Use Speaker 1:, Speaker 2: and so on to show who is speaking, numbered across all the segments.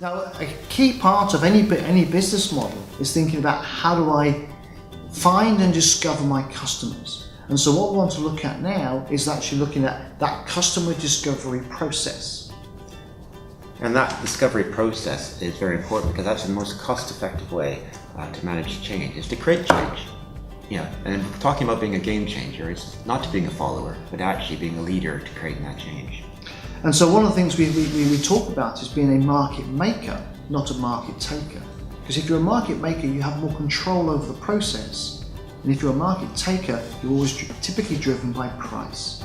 Speaker 1: Now, a key part of any business model is thinking about how do I find and discover my customers. And so what we want to look at now is actually looking at that customer discovery process.
Speaker 2: And that discovery process is very important because that's the most cost-effective way to manage change, is to create change. And talking about being a game changer is not to being a follower, but actually being a leader to creating that change.
Speaker 1: And so one of the things we talk about is being a market maker, not a market taker. Because if you're a market maker, you have more control over the process. And if you're a market taker, you're always typically driven by price.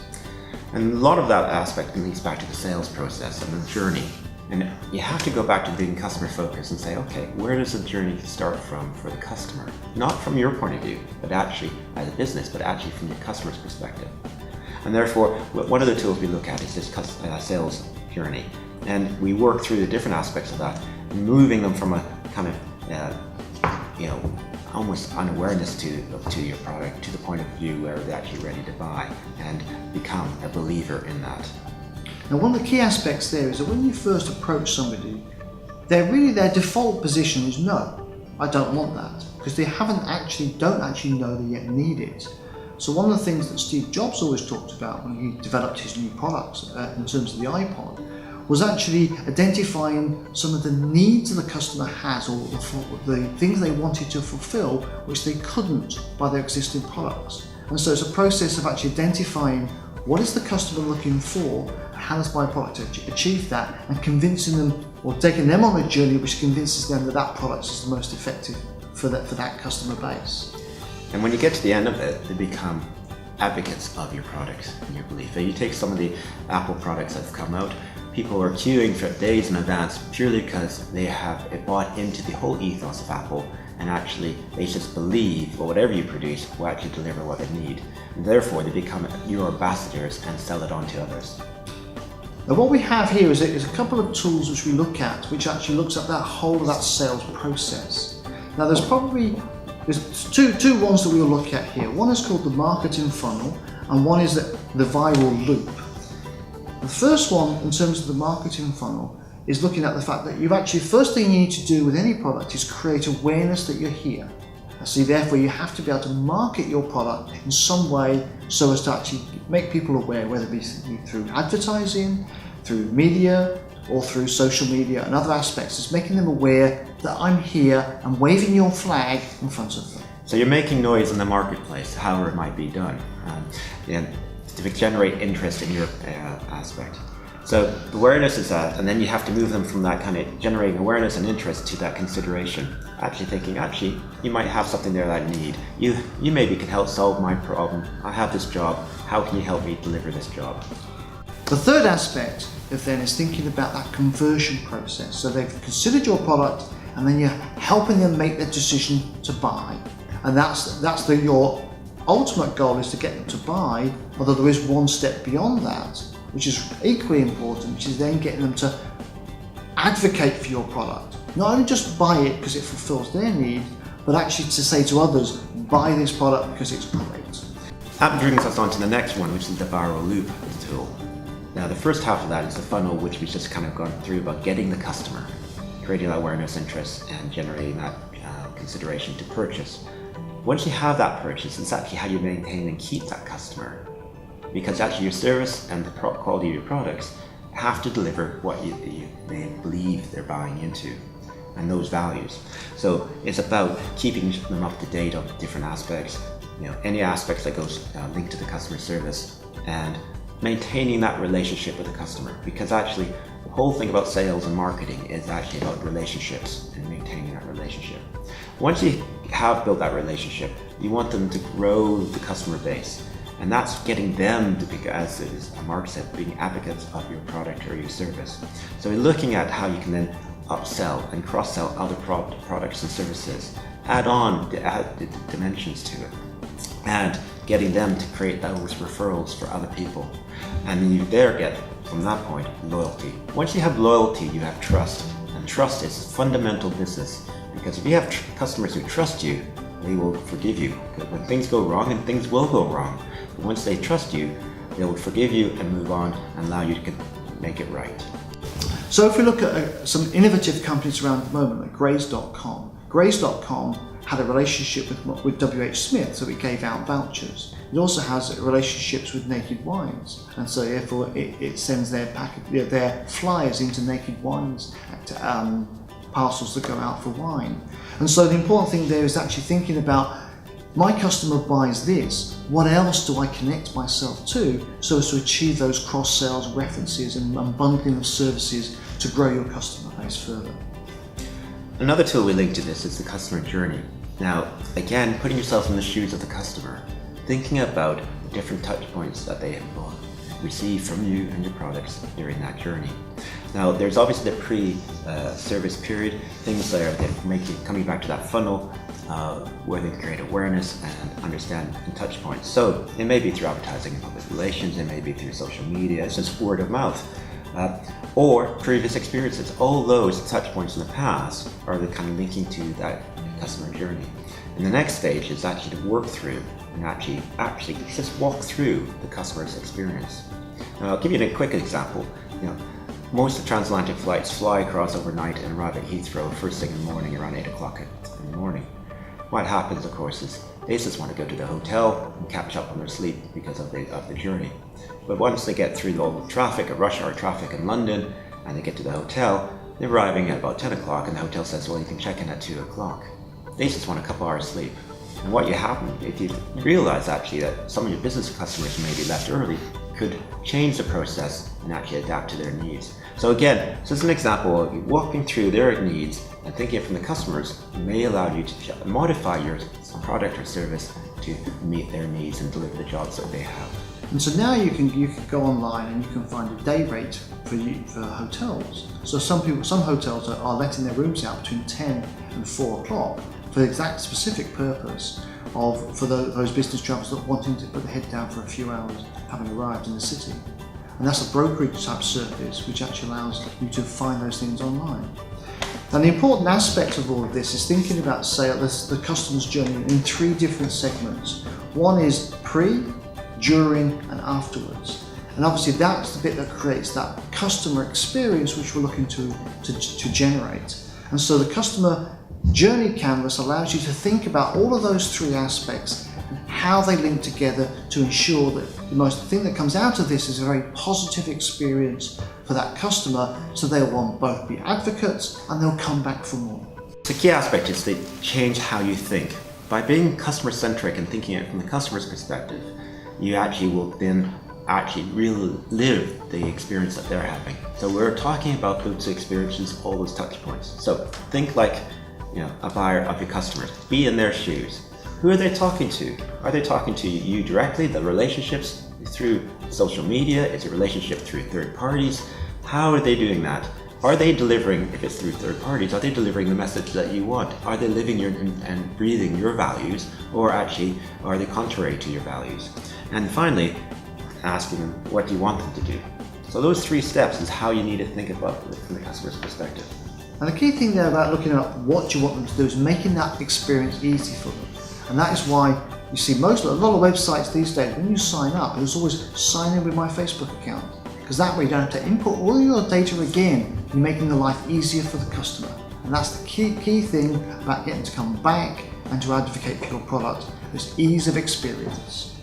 Speaker 2: And a lot of that aspect links back to the sales process and the journey. And you have to go back to being customer focused and say, okay, where does the journey start from for the customer? Not from your point of view, but actually as a business, but actually from the customer's perspective. And therefore, one of the tools we look at is this sales journey. And we work through the different aspects of that, moving them from a kind of, almost unawareness to your product, to the point of view where they're actually ready to buy and become a believer in that.
Speaker 1: Now, one of the key aspects there is that when you first approach somebody, their default position is no, I don't want that, because they don't actually know they yet need it. So one of the things that Steve Jobs always talked about when he developed his new products in terms of the iPod was actually identifying some of the needs the customer has, or the things they wanted to fulfill which they couldn't by their existing products. And so it's a process of actually identifying what is the customer looking for, and how does my product achieve that, and convincing them or taking them on a journey which convinces them that product is the most effective for that customer base.
Speaker 2: And when you get to the end of it, they become advocates of your product and your belief. You take some of the Apple products that have come out, people are queuing for days in advance purely because they have bought into the whole ethos of Apple, and actually they just believe that whatever you produce will actually deliver what they need. And therefore they become your ambassadors and sell it on to others.
Speaker 1: Now what we have here is a couple of tools which we look at, which actually looks at that whole of that sales process. Now there's two ones that we'll look at here. One is called the marketing funnel, and one is the viral loop. The first one, in terms of the marketing funnel, is looking at the fact that first thing you need to do with any product is create awareness that you're here. So therefore you have to be able to market your product in some way so as to actually make people aware, whether it be through advertising, through media, or through social media and other aspects. It's making them aware that I'm here and waving your flag in front of them.
Speaker 2: So you're making noise in the marketplace, however it might be done, to generate interest in your aspect. So awareness is that, and then you have to move them from that kind of generating awareness and interest to that consideration. Actually thinking, you might have something there that I need. You maybe can help solve my problem. I have this job. How can you help me deliver this job?
Speaker 1: The third aspect of then is thinking about that conversion process. So they've considered your product, and then you're helping them make their decision to buy. And your ultimate goal is to get them to buy, although there is one step beyond that, which is equally important, which is then getting them to advocate for your product. Not only just buy it because it fulfills their need, but actually to say to others, buy this product because it's great.
Speaker 2: That brings us on to the next one, which is the viral loop tool. Now the first half of that is the funnel, which we've just kind of gone through about getting the customer, creating that awareness, interest, and generating that consideration to purchase. Once you have that purchase, it's actually how you maintain and keep that customer. Because actually your service and the quality of your products have to deliver what they believe they're buying into, and those values. So it's about keeping them up to date on different aspects, any aspects that goes linked to the customer service, and maintaining that relationship with the customer. Because actually the whole thing about sales and marketing is actually about relationships and maintaining that relationship. Once you have built that relationship, you want them to grow the customer base. And that's getting them to be, as Mark said, being advocates of your product or your service. So we're looking at how you can then upsell and cross-sell other products and services, add dimensions to it, and getting them to create those referrals for other people. And then you get, from that point, loyalty. Once you have loyalty, you have trust. And trust is fundamental business, because if you have customers who trust you, they will forgive you. When things go wrong, and things will go wrong, but once they trust you, they will forgive you and move on and allow you to make it right.
Speaker 1: So if we look at some innovative companies around the moment, like Graze.com. Graze.com had a relationship with WH Smith, so it gave out vouchers. It also has relationships with Naked Wines, and so therefore it sends their flyers into Naked Wines parcels that go out for wine. And so the important thing there is actually thinking about, my customer buys this, what else do I connect myself to so as to achieve those cross sales, references and bundling of services to grow your customer base further.
Speaker 2: Another tool we link to this is the customer journey. Now, again, putting yourself in the shoes of the customer, thinking about the different touch points that they have received from you and your products during that journey. Now, there's obviously the pre-service period, things there that coming back to that funnel, where they create awareness and understand and touch points. So it may be through advertising and public relations, it may be through social media, it's just word of mouth, or previous experiences. All those touch points in the past are the kind of linking to that customer journey. And the next stage is actually to work through and actually just walk through the customer's experience. Now, I'll give you a quick example. Most of the transatlantic flights fly across overnight and arrive at Heathrow first thing in the morning, around 8 o'clock in the morning. What happens, of course, is they just want to go to the hotel and catch up on their sleep because of the journey. But once they get through all the traffic, rush hour traffic in London, and they get to the hotel, they're arriving at about 10 o'clock, and the hotel says, well, you can check in at 2 o'clock. They just want a couple hours sleep. And what if you realize actually that some of your business customers may be left early, could change the process and actually adapt to their needs. So again, this is an example of walking through their needs and thinking from the customers may allow you to modify your product or service to meet their needs and deliver the jobs that they have.
Speaker 1: And so now you can go online and you can find a day rate for hotels. So some hotels are letting their rooms out between 10 and 4 o'clock for the exact specific purpose for those business travelers that are wanting to put their head down for a few hours having arrived in the city. And that's a brokerage type service which actually allows you to find those things online. And the important aspect of all of this is thinking about the customer's journey in 3 different segments. One is pre, during and afterwards. And obviously that's the bit that creates that customer experience which we're looking to generate. And so the customer journey canvas allows you to think about all of those 3 aspects and how they link together to ensure that the thing that comes out of this is a very positive experience for that customer, so they'll want both be advocates and they'll come back for more.
Speaker 2: The key aspect is to change how you think. By being customer centric and thinking it from the customer's perspective, you actually will then really live the experience that they're having. So we're talking about those experiences, all those touch points. So think like a buyer of your customers. Be in their shoes. Who are they talking to? Are they talking to you directly? The relationships through social media? Is it a relationship through third parties? How are they doing that? Are they delivering, if it's through third parties, are they delivering the message that you want? Are they living and breathing your values, or actually are they contrary to your values? And finally, asking them, what do you want them to do? So those 3 steps is how you need to think about it from the customer's perspective.
Speaker 1: And the key thing there about looking at what you want them to do is making that experience easy for them. And that is why you see a lot of websites these days, when you sign up, it's always sign in with my Facebook account. Because that way you don't have to input all your data again. You're making the life easier for the customer. And that's the key thing about getting to come back and to advocate for your product, is ease of experience.